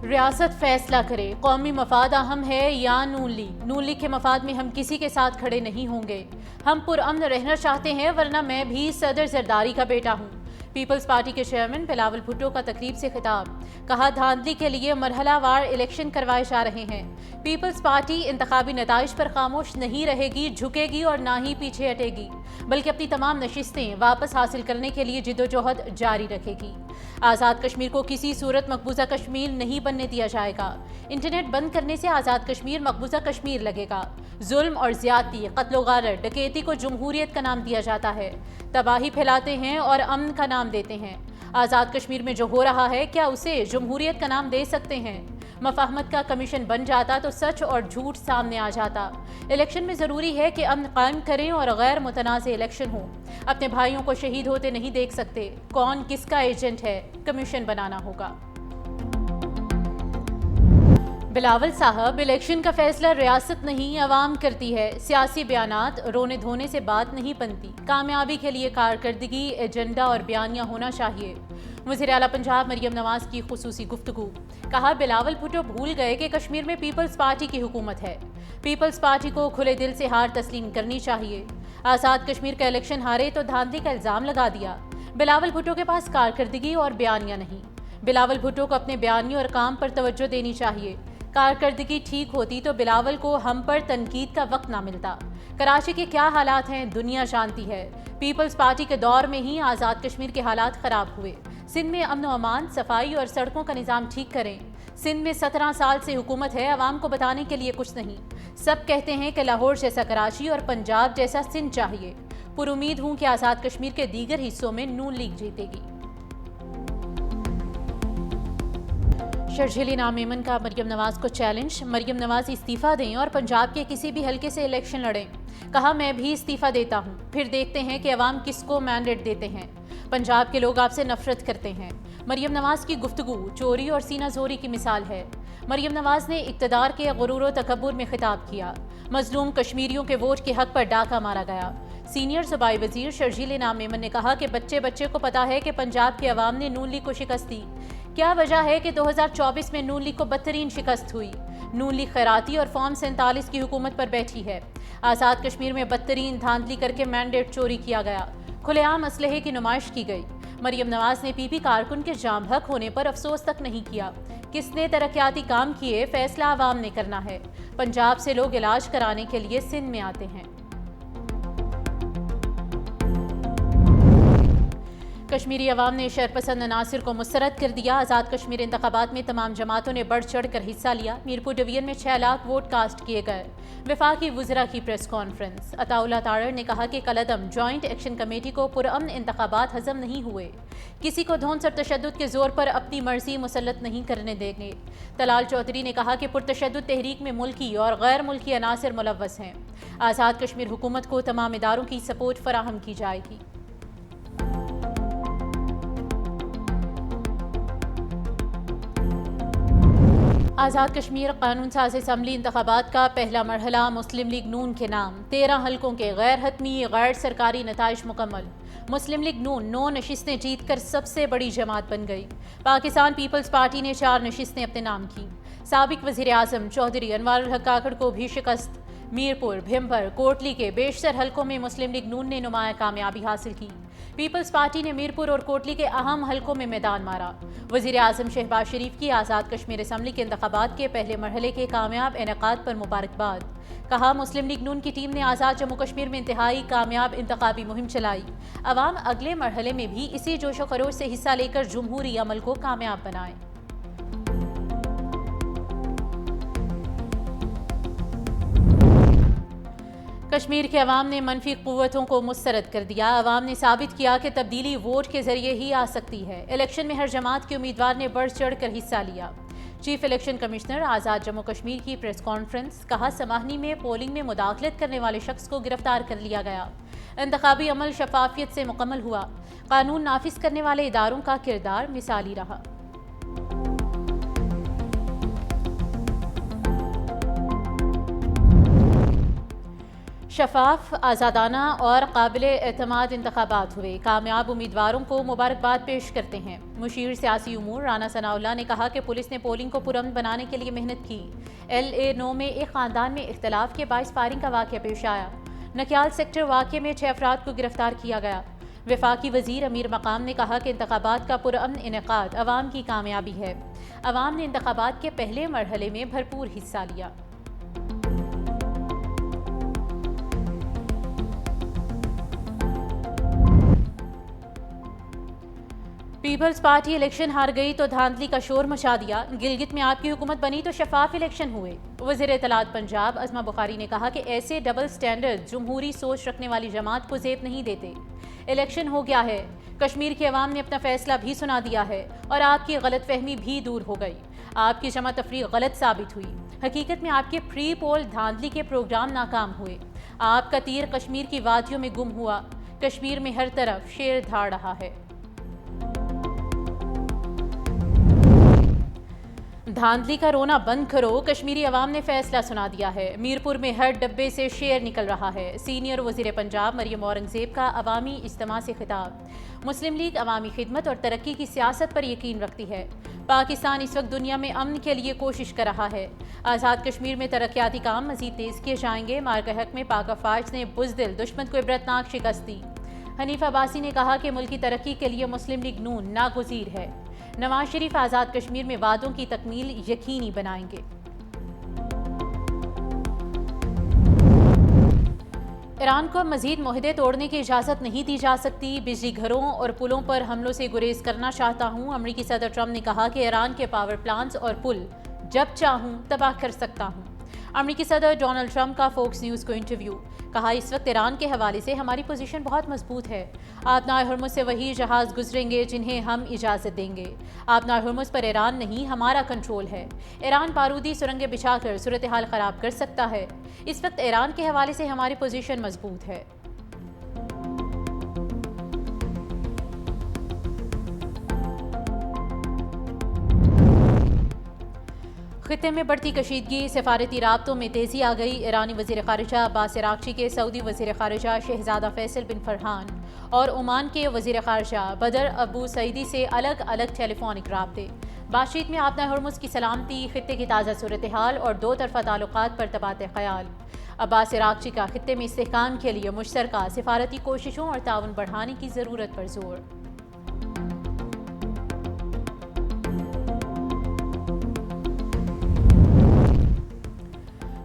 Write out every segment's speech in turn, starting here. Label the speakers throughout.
Speaker 1: ریاست فیصلہ کرے، قومی مفاد اہم ہے یا نون لیگ کے مفاد میں ہم کسی کے ساتھ کھڑے نہیں ہوں گے۔ ہم پرامن رہنا چاہتے ہیں، ورنہ میں بھی صدر زرداری کا بیٹا ہوں۔ پیپلز پارٹی کے چیئرمین بلاول بھٹو کا تقریب سے خطاب، کہا دھاندلی کے لیے مرحلہ وار الیکشن کروائے جا رہے ہیں۔ پیپلز پارٹی انتخابی نتائج پر خاموش نہیں رہے گی، جھکے گی اور نہ ہی پیچھے ہٹے گی، بلکہ اپنی تمام نشستیں واپس حاصل کرنے کے لیے جدوجہد جاری رکھے گی۔ آزاد کشمیر کو کسی صورت مقبوضہ کشمیر نہیں بننے دیا جائے گا۔ انٹرنیٹ بند کرنے سے آزاد کشمیر مقبوضہ کشمیر لگے گا۔ ظلم اور زیادتی، قتل و غارت، ڈکیتی کو جمہوریت کا نام دیا جاتا ہے۔ تباہی پھیلاتے ہیں اور امن کا نام دیتے ہیں۔ آزاد کشمیر میں جو ہو رہا ہے، کیا اسے جمہوریت کا نام دے سکتے ہیں؟ مفاہمت کا کمیشن بن جاتا تو سچ اور جھوٹ سامنے آ جاتا۔ الیکشن میں ضروری ہے کہ امن قائم کریں اور غیر متنازع الیکشن ہو۔ اپنے بھائیوں کو شہید ہوتے نہیں دیکھ سکتے۔ کون کس کا ایجنٹ ہے، کمیشن بنانا ہوگا۔ بلاول صاحب، الیکشن کا فیصلہ ریاست نہیں عوام کرتی ہے۔ سیاسی بیانات رونے دھونے سے بات نہیں بنتی۔ کامیابی کے لیے کارکردگی، ایجنڈا اور بیانیہ ہونا چاہیے۔ وزیر اعلیٰ پنجاب مریم نواز کی خصوصی گفتگو، کہا بلاول بھٹو بھول گئے کہ کشمیر میں پیپلز پارٹی کی حکومت ہے۔ پیپلز پارٹی کو کھلے دل سے ہار تسلیم کرنی چاہیے۔ آزاد کشمیر کا الیکشن ہارے تو دھاندلی کا الزام لگا دیا۔ بلاول بھٹو کے پاس کارکردگی اور بیانیہ نہیں۔ بلاول بھٹو کو اپنے بیانیوں اور کام پر توجہ دینی چاہیے۔ کارکردگی ٹھیک ہوتی تو بلاول کو ہم پر تنقید کا وقت نہ ملتا۔ کراچی کے کیا حالات ہیں دنیا جانتی ہے۔ پیپلز پارٹی کے دور میں ہی آزاد کشمیر کے حالات خراب ہوئے۔ سندھ میں امن و امان، صفائی اور سڑکوں کا نظام ٹھیک کریں۔ سندھ میں 17 سال سے حکومت ہے، عوام کو بتانے کے لیے کچھ نہیں۔ سب کہتے ہیں کہ لاہور جیسا کراچی اور پنجاب جیسا سندھ چاہیے۔ پر امید ہوں کہ آزاد کشمیر کے دیگر حصوں میں نون لیگ جیتے گی۔ شرجیلی نام میمن کا مریم نواز کو چیلنج، مریم نواز استعفیٰ دیں اور پنجاب کے کسی بھی حلقے سے الیکشن لڑیں۔ کہا میں بھی استعفیٰ دیتا ہوں، پھر دیکھتے ہیں کہ عوام کس کو مینڈیٹ دیتے ہیں۔ پنجاب کے لوگ آپ سے نفرت کرتے ہیں۔ مریم نواز کی گفتگو چوری اور سینہ زوری کی مثال ہے۔ مریم نواز نے اقتدار کے غرور و تکبر میں خطاب کیا۔ مظلوم کشمیریوں کے ووٹ کے حق پر ڈاکہ مارا گیا۔ سینئر صوبائی وزیر شرجیلی نام میمن نے کہا کہ بچے کو پتا ہے کہ پنجاب کے عوام نے نون لیگ کو شکست دی۔ کیا وجہ ہے کہ 2024 میں نون لیگ کو بدترین شکست ہوئی؟ نون لیگ خیراتی اور فارم 47 کی حکومت پر بیٹھی ہے۔ آزاد کشمیر میں بدترین دھاندلی کر کے مینڈیٹ چوری کیا گیا۔ کھلے عام اسلحے کی نمائش کی گئی۔ مریم نواز نے پی پی کارکن کے جام حق ہونے پر افسوس تک نہیں کیا۔ کس نے ترقیاتی کام کیے، فیصلہ عوام نے کرنا ہے۔ پنجاب سے لوگ علاج کرانے کے لیے سندھ میں آتے ہیں۔ کشمیری عوام نے شرپسند عناصر کو مسترد کر دیا۔ آزاد کشمیر انتخابات میں تمام جماعتوں نے بڑھ چڑھ کر حصہ لیا۔ میرپور ڈویژن میں 6 لاکھ ووٹ کاسٹ کیے گئے۔ وفاقی وزراء کی پریس کانفرنس، عطا اللہ تارڑ نے کہا کہ کالعدم جوائنٹ ایکشن کمیٹی کو پرامن انتخابات ہضم نہیں ہوئے۔ کسی کو دھونس اور تشدد کے زور پر اپنی مرضی مسلط نہیں کرنے دیں گے۔ طلال چودھری نے کہا کہ پرتشدد تحریک میں ملکی اور غیر ملکی عناصر ملوث ہیں۔ آزاد کشمیر حکومت کو تمام اداروں کی سپورٹ فراہم کی جائے گی۔ آزاد کشمیر قانون ساز اسمبلی انتخابات کا پہلا مرحلہ مسلم لیگ نون کے نام، 13 حلقوں کے غیر حتمی غیر سرکاری نتائج مکمل۔ مسلم لیگ نون 9 نشستیں جیت کر سب سے بڑی جماعت بن گئی۔ پاکستان پیپلز پارٹی نے 4 نشستیں اپنے نام کی۔ سابق وزیر اعظم چودھری انوار الحق کاکڑ کو بھی شکست۔ میرپور، بھمبر، کوٹلی کے بیشتر حلقوں میں مسلم لیگ نون نے نمایاں کامیابی حاصل کی۔ پیپلز پارٹی نے میرپور اور کوٹلی کے اہم حلقوں میں میدان مارا۔ وزیر اعظم شہباز شریف کی آزاد کشمیر اسمبلی کے انتخابات کے پہلے مرحلے کے کامیاب انعقاد پر مبارکباد۔ کہا مسلم لیگ نون کی ٹیم نے آزاد جموں کشمیر میں انتہائی کامیاب انتخابی مہم چلائی۔ عوام اگلے مرحلے میں بھی اسی جوش و خروش سے حصہ لے کر جمہوری عمل کو کامیاب بنائیں۔ کشمیر کے عوام نے منفی قوتوں کو مسترد کر دیا۔ عوام نے ثابت کیا کہ تبدیلی ووٹ کے ذریعے ہی آ سکتی ہے۔ الیکشن میں ہر جماعت کے امیدوار نے بڑھ چڑھ کر حصہ لیا۔ چیف الیکشن کمشنر آزاد جموں کشمیر کی پریس کانفرنس، کہا سماہنی میں پولنگ میں مداخلت کرنے والے شخص کو گرفتار کر لیا گیا۔ انتخابی عمل شفافیت سے مکمل ہوا۔ قانون نافذ کرنے والے اداروں کا کردار مثالی رہا۔ شفاف، آزادانہ اور قابل اعتماد انتخابات ہوئے، کامیاب امیدواروں کو مبارکباد پیش کرتے ہیں۔ مشیر سیاسی امور رانا ثناء اللہ نے کہا کہ پولیس نے پولنگ کو پرامن بنانے کے لیے محنت کی۔ LA9 میں ایک خاندان میں اختلاف کے باعث فائرنگ کا واقعہ پیش آیا۔ نکیال سیکٹر واقعے میں 6 افراد کو گرفتار کیا گیا۔ وفاقی وزیر امیر مقام نے کہا کہ انتخابات کا پرامن انعقاد عوام کی کامیابی ہے۔ عوام نے انتخابات کے پہلے مرحلے میں بھرپور حصہ لیا۔ پیپلز پارٹی الیکشن ہار گئی تو دھاندلی کا شور مچا دیا، گلگت میں آپ کی حکومت بنی تو شفاف الیکشن ہوئے۔ وزیر اطلاعات پنجاب عظمہ بخاری نے کہا کہ ایسے ڈبل سٹینڈرڈ جمہوری سوچ رکھنے والی جماعت کو زیب نہیں دیتے۔ الیکشن ہو گیا ہے، کشمیر کی عوام نے اپنا فیصلہ بھی سنا دیا ہے اور آپ کی غلط فہمی بھی دور ہو گئی۔ آپ کی جمع تفریق غلط ثابت ہوئی۔ حقیقت میں آپ کے پری پول دھاندلی کے پروگرام ناکام ہوئے۔ آپ کا تیر کشمیر کی وادیوں میں گم ہوا۔ کشمیر میں ہر طرف شیر دھاڑ رہا ہے۔ دھاندلی کا رونا بند کرو، کشمیری عوام نے فیصلہ سنا دیا ہے۔ میرپور میں ہر ڈبے سے شیر نکل رہا ہے۔ سینئر وزیر پنجاب مریم اورنگزیب کا عوامی اجتماع سے خطاب۔ مسلم لیگ عوامی خدمت اور ترقی کی سیاست پر یقین رکھتی ہے۔ پاکستان اس وقت دنیا میں امن کے لیے کوشش کر رہا ہے۔ آزاد کشمیر میں ترقیاتی کام مزید تیز کیے جائیں گے۔ مارکہ حق میں پاک افواج نے بزدل دشمن کو عبرتناک شکست دی۔ حنیف عباسی نے کہا کہ ملک کی ترقی کے لیے مسلم لیگ نون ناگزیر ہے۔ نواز شریف آزاد کشمیر میں وعدوں کی تکمیل یقینی بنائیں گے۔ ایران کو مزید معاہدے توڑنے کی اجازت نہیں دی جا سکتی۔ بجلی گھروں اور پلوں پر حملوں سے گریز کرنا چاہتا ہوں۔ امریکی صدر ٹرمپ نے کہا کہ ایران کے پاور پلانٹس اور پل جب چاہوں تباہ کر سکتا ہوں۔ امریکی صدر ڈونلڈ ٹرمپ کا فوکس نیوز کو انٹرویو۔ کہا اس وقت ایران کے حوالے سے ہماری پوزیشن بہت مضبوط ہے۔ آبنائے ہرمز سے وہی جہاز گزریں گے جنہیں ہم اجازت دیں گے۔ آبنائے ہرمز پر ایران نہیں، ہمارا کنٹرول ہے۔ ایران بارودی سرنگیں بچھا کر صورتحال خراب کر سکتا ہے۔ اس وقت ایران کے حوالے سے ہماری پوزیشن مضبوط ہے۔ خطے میں بڑھتی کشیدگی، سفارتی رابطوں میں تیزی آ گئی۔ ایرانی وزیر خارجہ عباس عراقچی کے سعودی وزیر خارجہ شہزادہ فیصل بن فرحان اور عمان کے وزیر خارجہ بدر ابو سعیدی سے الگ الگ ٹیلی فونک رابطے۔ بات چیت میں آبنائے ہرمز کی سلامتی، خطے کی تازہ صورتحال اور دو طرفہ تعلقات پر تبادلہ خیال۔ عباس عراقچی کا خطے میں استحکام کے لیے مشترکہ سفارتی کوششوں اور تعاون بڑھانے کی ضرورت پر زور۔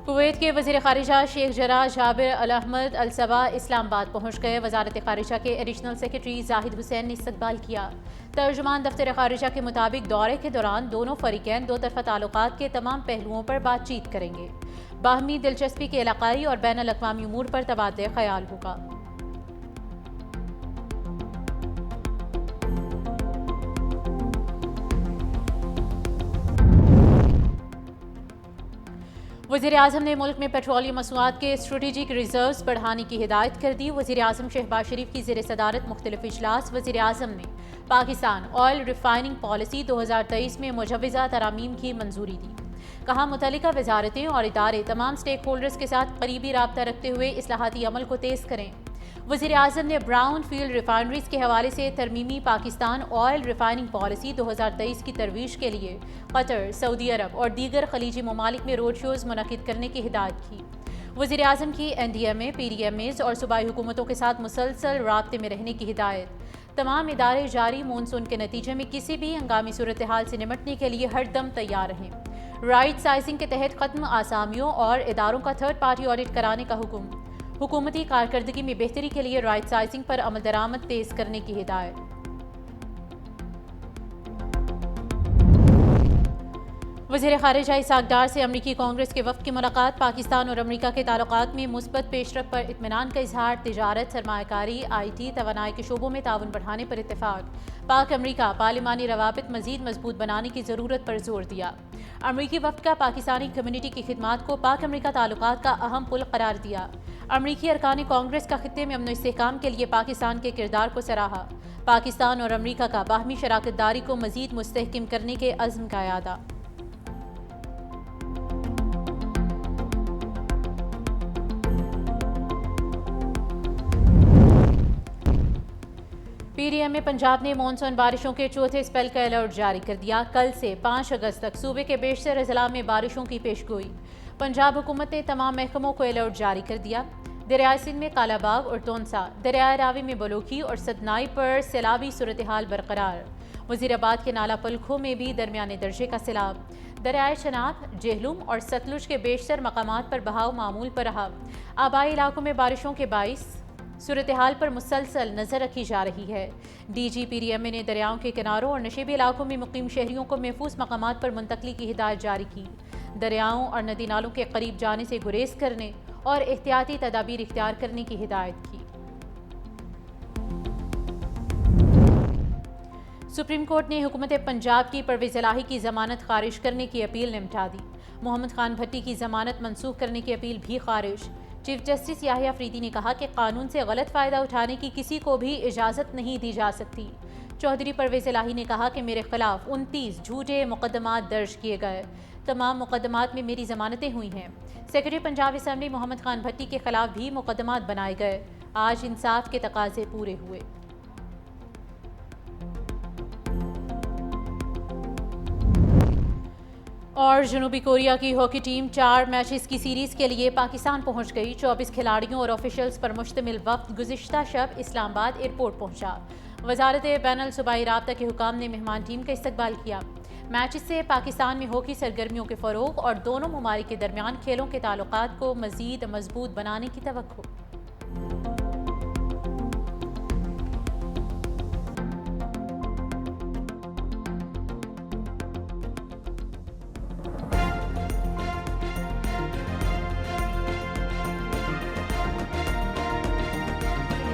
Speaker 1: کویت کے وزیر خارجہ شیخ جراح جابر الاحمد الصباح اسلام آباد پہنچ گئے۔ وزارت خارجہ کے ایڈیشنل سیکرٹری زاہد حسین نے استقبال کیا۔ ترجمان دفتر خارجہ کے مطابق دورے کے دوران دونوں فریقین دو طرفہ تعلقات کے تمام پہلوؤں پر بات چیت کریں گے۔ باہمی دلچسپی کے علاقائی اور بین الاقوامی امور پر تبادلہ خیال ہوگا۔ وزیر اعظم نے ملک میں پیٹرولیم مصنوعات کے اسٹریٹجک ریزروز بڑھانے کی ہدایت کر دی۔ وزیر اعظم شہباز شریف کی زیر صدارت مختلف اجلاس۔ وزیر اعظم نے پاکستان آئل ریفائننگ پالیسی 2023 میں مجوزہ ترامیم کی منظوری دی۔ کہا متعلقہ وزارتیں اور ادارے تمام سٹیک ہولڈرز کے ساتھ قریبی رابطہ رکھتے ہوئے اصلاحاتی عمل کو تیز کریں۔ وزیر اعظم نے براؤن فیلڈ ریفائنریز کے حوالے سے ترمیمی پاکستان آئل ریفائننگ پالیسی 2023 کی ترویج کے لیے قطر، سعودی عرب اور دیگر خلیجی ممالک میں روڈ شوز منعقد کرنے کی ہدایت کی۔ وزیر اعظم کی NDMA، PDMAs اور صوبائی حکومتوں کے ساتھ مسلسل رابطے میں رہنے کی ہدایت۔ تمام ادارے جاری مونسون کے نتیجے میں کسی بھی ہنگامی صورتحال سے نمٹنے کے لیے ہر دم تیار رہیں۔ رائٹ سائزنگ کے تحت ختم آسامیوں اور اداروں کا تھرڈ پارٹی آڈٹ کرانے کا حکم۔ حکومتی کارکردگی میں بہتری کے لیے رائٹ سائزنگ پر عمل درآمد تیز کرنے کی ہدایت۔ وزیر خارجہ اسحاق ڈار سے امریکی کانگریس کے وفد کی ملاقات۔ پاکستان اور امریکہ کے تعلقات میں مثبت پیش رفت پر اطمینان کا اظہار۔ تجارت، سرمایہ کاری، IT، توانائی کے شعبوں میں تعاون بڑھانے پر اتفاق۔ پاک امریکہ پارلیمانی روابط مزید مضبوط بنانے کی ضرورت پر زور دیا۔ امریکی وفد کا پاکستانی کمیونٹی کی خدمات کو پاک امریکہ تعلقات کا اہم پل قرار دیا۔ امریکی ارکان کانگریس کا خطے میں امن و استحکام کے لیے پاکستان کے کردار کو سراہا۔ پاکستان اور امریکہ کا باہمی شراکت داری کو مزید مستحکم کرنے کے عزم کا اعادہ۔ پی ڈی ایم میں پنجاب نے مانسون بارشوں کے چوتھے اسپیل کا الرٹ جاری کر دیا۔ کل سے 5 اگست تک صوبے کے بیشتر اضلاع میں بارشوں کی پیشگوئی۔ پنجاب حکومت نے تمام محکموں کو الرٹ جاری کر دیا۔ دریائے سندھ میں کالا باغ اور تونسا، دریائے راوی میں بلوکی اور ستنائی پر سیلابی صورتحال برقرار۔ وزیر آباد کے نالا پلکھوں میں بھی درمیانے درجے کا سیلاب۔ دریائے چناب، جہلم اور ستلج کے بیشتر مقامات پر بہاؤ معمول پر رہا۔ آبائی علاقوں میں بارشوں کے باعث صورتحال پر مسلسل نظر رکھی جا رہی ہے۔ D G P D M نے دریاؤں کے کناروں اور نشیبی علاقوں میں مقیم شہریوں کو محفوظ مقامات پر منتقلی کی ہدایت جاری کی۔ دریاؤں اور ندی نالوں کے قریب جانے سے گریز کرنے اور احتیاطی تدابیر اختیار کرنے کی ہدایت کی۔ سپریم کورٹ نے حکومت پنجاب کی پرویز الہی کی ضمانت خارج کرنے کی اپیل نمٹا دی۔ محمد خان بھٹی کی ضمانت منسوخ کرنے کی اپیل بھی خارج۔ چیف جسٹس یحییٰ فریدی نے کہا کہ قانون سے غلط فائدہ اٹھانے کی کسی کو بھی اجازت نہیں دی جا سکتی۔ چودھری پرویز الہی نے کہا کہ میرے خلاف 29 جھوٹے مقدمات درج کیے گئے۔ تمام مقدمات میں میری ضمانتیں ہوئی ہیں۔ سیکرٹری پنجاب اسمبلی محمد خان بھٹی کے خلاف بھی مقدمات بنائے گئے۔ آج انصاف کے تقاضے پورے ہوئے۔ اور جنوبی کوریا کی ہاکی ٹیم 4 میچز کی سیریز کے لیے پاکستان پہنچ گئی۔ 24 کھلاڑیوں اور آفیشلز پر مشتمل وفد گزشتہ شب اسلام آباد ایئرپورٹ پہنچا۔ وزارت بین الصوبائی رابطہ کے حکام نے مہمان ٹیم کا استقبال کیا۔ میچز سے پاکستان میں ہاکی سرگرمیوں کے فروغ اور دونوں ممالک کے درمیان کھیلوں کے تعلقات کو مزید مضبوط بنانے کی توقع۔